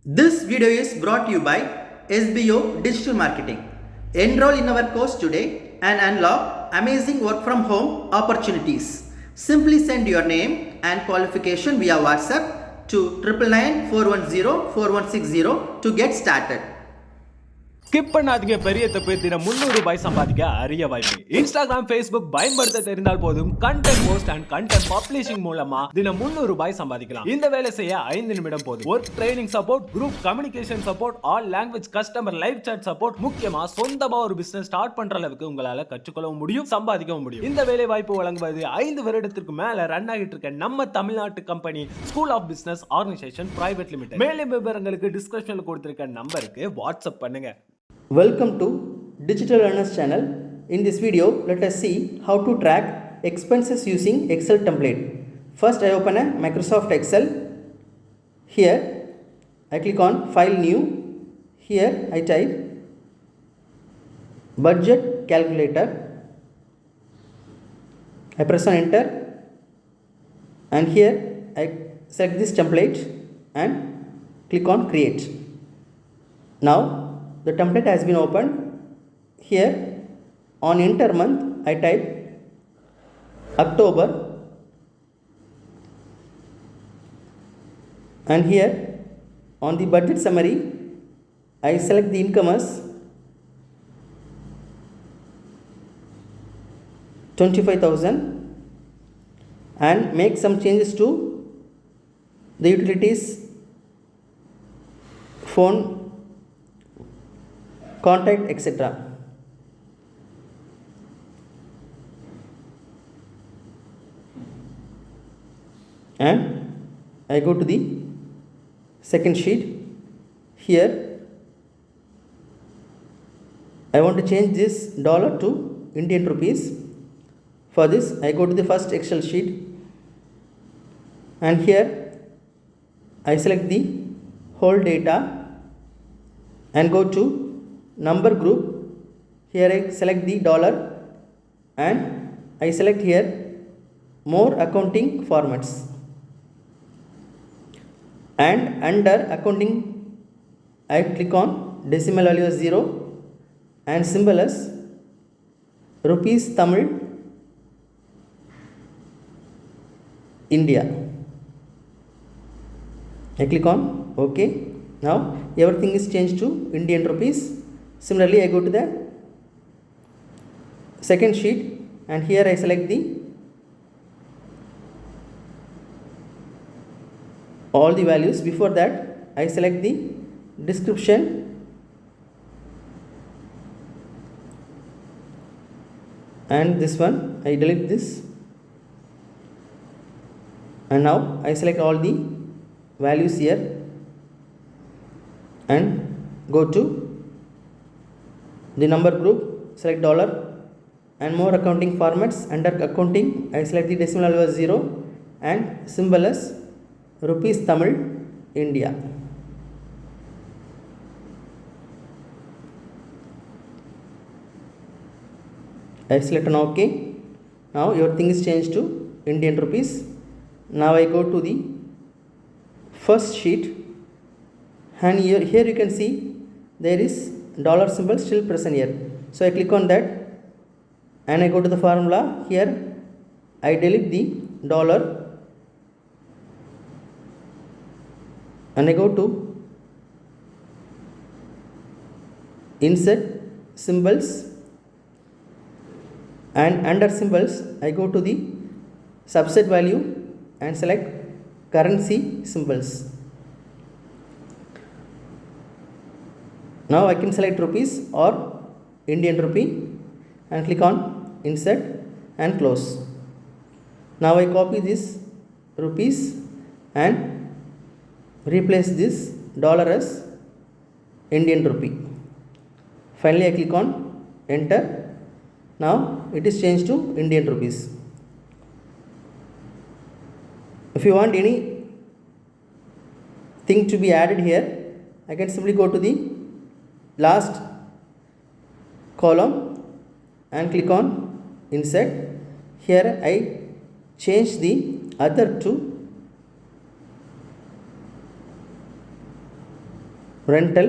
This video is brought to you by SBO Digital Marketing. Enroll in our course today and unlock amazing work from home opportunities. Simply send your name and qualification via WhatsApp to 999-410-4160 to get started. Skip பண்ணாதீங்க, பெரிய தப்பு. தினம் 300 ரூபாய் சம்பாதிக்க அரிய வாய்ப்பு. Instagram, Facebook பயன்படுத்த தெரிந்தால் போதும். Content post and content publishing மூலமா தினம் 300 ரூபாய் சம்பாதிக்கலாம். இந்த வேலை செய்ய 5 நிமிடம் போதும். Work training support, group communication support, all language customer live chat support, முக்கியமா சொந்தமா ஒரு பிசினஸ் ஸ்டார்ட் பண்ற அளவுக்கு உங்களால கற்றுக்கொள்ளவும் முடியும், சம்பாதிக்கவும் முடியும். இந்த வேலை வாய்ப்பு வழங்குவது 5 வருடத்திற்கு மேல ரன் ஆகிட்டு இருக்க நம்ம தமிழ்நாட்டு company school of business organisation private limited. மேலும் விவரங்களுக்கு டிஸ்கிரிப்ஷன்ல கொடுத்திருக்க நம்பருக்கு வாட்ஸ்அப் பண்ணுங்க. Welcome to Digital Earners channel. In this video, let us see how to track expenses using Excel template. First, I open a Microsoft Excel. Here, I click on File New. Here, I type Budget Calculator. I press on Enter. And here, I select this template and click on Create. Now, the template has been opened. Here on enter month I type October, and here on the budget summary I select the income as 25,000 and make some changes to the utilities, phone, contact, etc. And I go to the second sheet. Here I want to change this dollar to Indian rupees. For this I go to the first Excel sheet, and here I select the whole data and go to number group. Here I select the dollar and I select here more accounting formats, and under accounting I click on decimal value as 0 and symbol as rupees Tamil India. I click on OK. Now everything is changed to Indian rupees. Similarly, I go to the second sheet and here I select the all the values. Before that, I select the description and this one I delete this, and now I select all the values here and go to the number group, select dollar and more accounting formats. Under accounting I select the decimal value as 0 and symbol as rupees Tamil India. I select on OK. Now everything is changed to Indian rupees. Now I go to the first sheet and here you can see there is dollar symbol still present here. So I click on that and I go to the formula. Here I delete the dollar and I go to insert symbols, and under symbols I go to the subset value and select currency symbols. Now I can select rupees or Indian rupee and click on insert and close. Now I copy this rupees and replace this dollar as Indian rupee. Finally I click on enter. Now it is changed to Indian rupees. If you want any thing to be added here, I can simply go to the last column and click on insert. Here I change the other two rental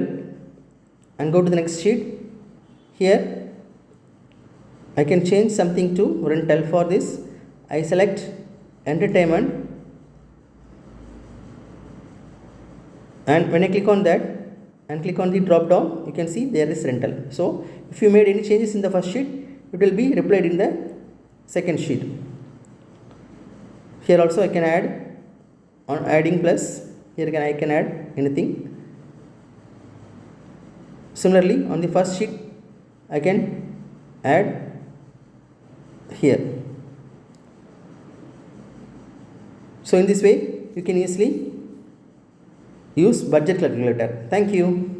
and go to the next sheet. Here I can change something to rental. For this I select entertainment, and when I click on that and click on the drop down, you can see there is rental. So if you made any changes in the first sheet, it will be replied in the second sheet. Here also I can add on adding plus. Here I can add anything. Similarly on the first sheet I can add here. So in this way you can easily use budget calculator. Thank you.